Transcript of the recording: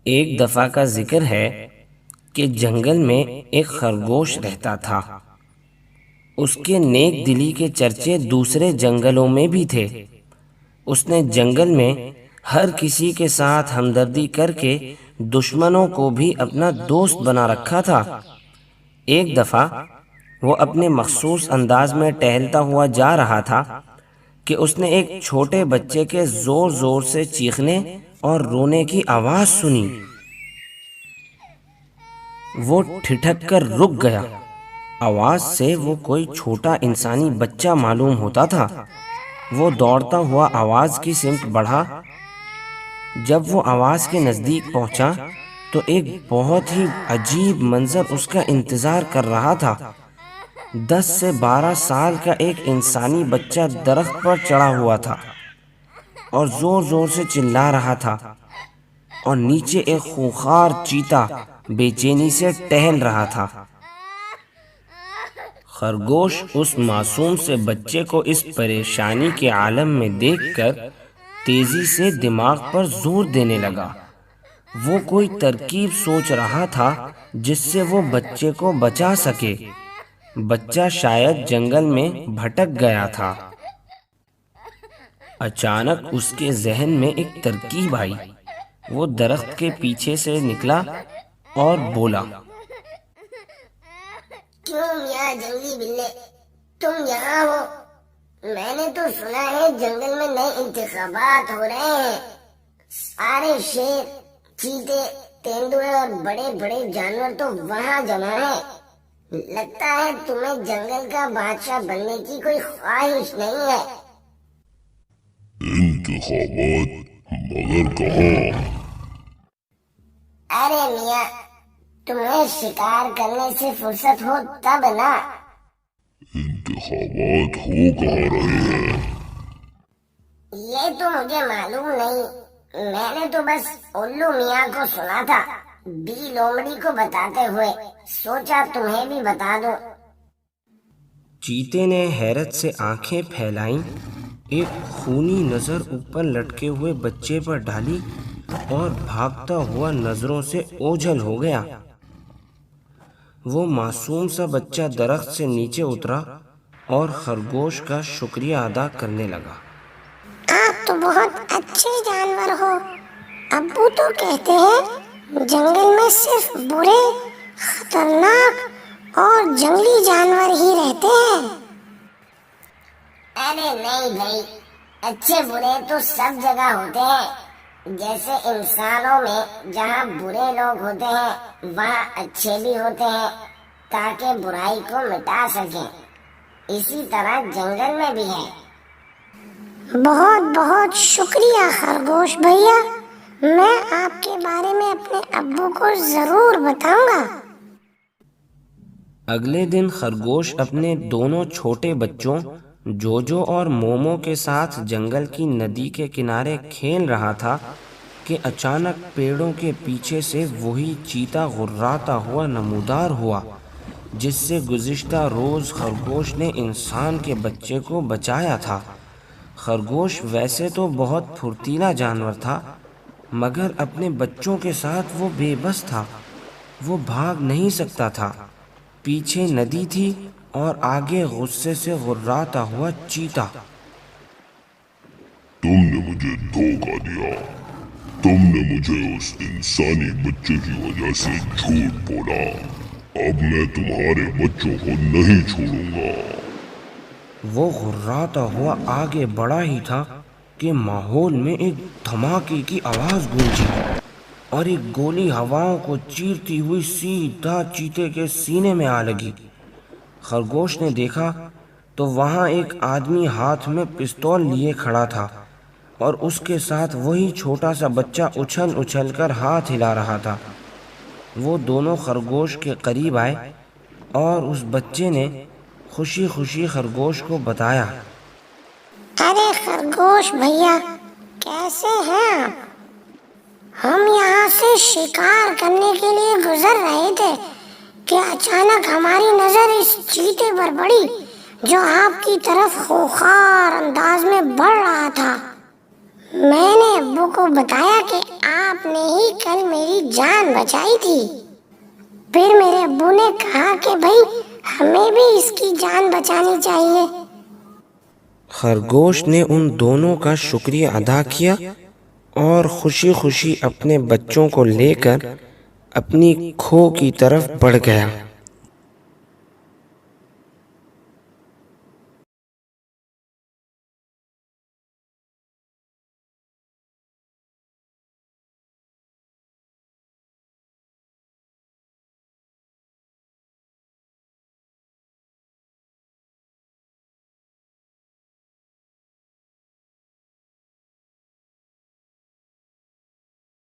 ایک دفعہ کا ذکر ہے کہ جنگل میں ایک خرگوش رہتا تھا۔ اس کے نیک دلی کے چرچے دوسرے جنگلوں میں بھی تھے۔ اس نے جنگل میں ہر کسی کے ساتھ ہمدردی کر کے دشمنوں کو بھی اپنا دوست بنا رکھا تھا۔ ایک دفعہ وہ اپنے مخصوص انداز میں ٹہلتا ہوا جا رہا تھا کہ اس نے ایک چھوٹے بچے کے زور زور سے چیخنے اور رونے کی آواز سنی۔ وہ ٹھٹک کر رک گیا۔ آواز سے وہ کوئی چھوٹا انسانی بچہ معلوم ہوتا تھا۔ وہ دوڑتا ہوا آواز کی سمت بڑھا۔ جب وہ آواز کے نزدیک پہنچا تو ایک بہت ہی عجیب منظر اس کا انتظار کر رہا تھا۔ 10 سے 12 سال کا ایک انسانی بچہ درخت پر چڑھا ہوا تھا اور زور زور سے چلا رہا تھا، اور نیچے ایک خونخوار چیتا بے چینی سے ٹہل رہا تھا۔ خرگوش اس معصوم سے بچے کو اس پریشانی کے عالم میں دیکھ کر تیزی سے دماغ پر زور دینے لگا۔ وہ کوئی ترکیب سوچ رہا تھا جس سے وہ بچے کو بچا سکے۔ بچہ شاید جنگل میں بھٹک گیا تھا۔ اچانک اس کے ذہن میں ایک ترکیب آئی۔ وہ درخت کے پیچھے سے نکلا اور بولا، کیوں میاں جنگلی بلے، تم یہاں ہو؟ میں نے تو سنا ہے جنگل میں نئے انتخابات ہو رہے ہیں۔ سارے شیر، چیتے، تیندوے اور بڑے بڑے جانور تو وہاں جمع ہیں۔ لگتا ہے تمہیں جنگل کا بادشاہ بننے کی کوئی خواہش نہیں ہے۔ انتخابات؟ مگر کہاں؟ ارے میاں، تمہیں شکار کرنے سے فرصت ہو تب نا۔ انتخابات ہو کہاں رہے ہیں؟ یہ تو مجھے معلوم نہیں، میں نے تو بس الو میاں کو سنا تھا بی لومڑی کو بتاتے ہوئے، سوچا تمہیں بھی بتا دوں۔ چیتے نے حیرت سے آنکھیں پھیلائیں، ایک خونی نظر اوپر لٹکے ہوئے بچے پر ڈالی اور بھاگتا ہوا نظروں سے اوجھل ہو گیا۔ وہ معصوم سا بچہ درخت سے نیچے اترا اور خرگوش کا شکریہ ادا کرنے لگا۔ آپ تو بہت اچھے جانور ہو۔ ابو تو کہتے ہیں جنگل میں صرف برے، خطرناک اور جنگلی جانور ہی رہتے ہیں۔ ارے نہیں بھائی، اچھے برے تو سب جگہ ہوتے ہیں۔ جیسے انسانوں میں جہاں برے لوگ ہوتے ہیں وہاں اچھے بھی ہوتے ہیں تاکہ برائی کو مٹا سکیں، اسی طرح جنگل میں بھی ہے۔ بہت بہت شکریہ خرگوش بھیا، میں آپ کے بارے میں اپنے ابو کو ضرور بتاؤں گا۔ اگلے دن خرگوش اپنے دونوں چھوٹے بچوں جوجو اور مومو کے ساتھ جنگل کی ندی کے کنارے کھیل رہا تھا کہ اچانک پیڑوں کے پیچھے سے وہی چیتا غراتا ہوا نمودار ہوا جس سے گزشتہ روز خرگوش نے انسان کے بچے کو بچایا تھا۔ خرگوش ویسے تو بہت پھرتیلا جانور تھا، مگر اپنے بچوں کے ساتھ وہ بے بس تھا۔ وہ بھاگ نہیں سکتا تھا۔ پیچھے ندی تھی اور آگے غصے سے غراتا ہوا چیتا۔ تم نے مجھے دھوکہ دیا، تم نے مجھے اس انسانی بچے کی وجہ سے جھوٹ بولا۔ اب میں تمہارے بچوں کو نہیں چھوڑوں گا۔ وہ غراتا ہوا آگے بڑھا ہی تھا کہ ماحول میں ایک دھماکے کی آواز گونجی اور ایک گولی ہواؤں کو چیرتی ہوئی سیدھا چیتے کے سینے میں آ لگی۔ خرگوش نے دیکھا تو وہاں ایک آدمی ہاتھ میں پستول لیے کھڑا تھا اور اس کے ساتھ وہی چھوٹا سا بچہ اچھل اچھل کر ہاتھ ہلا رہا تھا۔ وہ دونوں خرگوش کے قریب آئے اور اس بچے نے خوشی خوشی خرگوش کو بتایا، ارے خرگوش بھیا، کیسے ہیں آپ؟ ہم یہاں سے شکار کرنے کے لیے گزر رہے تھے کہ اچانک ہماری نظر اس چیتے پر پڑی جو آپ کی طرف خوخار انداز میں بڑھ رہا تھا۔ میں نے ابو کو بتایا کہ آپ نے ہی کل میری جان بچائی تھی۔ پھر میرے ابو نے کہا کہ بھائی ہمیں بھی اس کی جان بچانی چاہیے۔ خرگوش نے ان دونوں کا شکریہ ادا کیا اور خوشی خوشی اپنے بچوں کو لے کر اپنی کھو کی طرف بڑھ گیا۔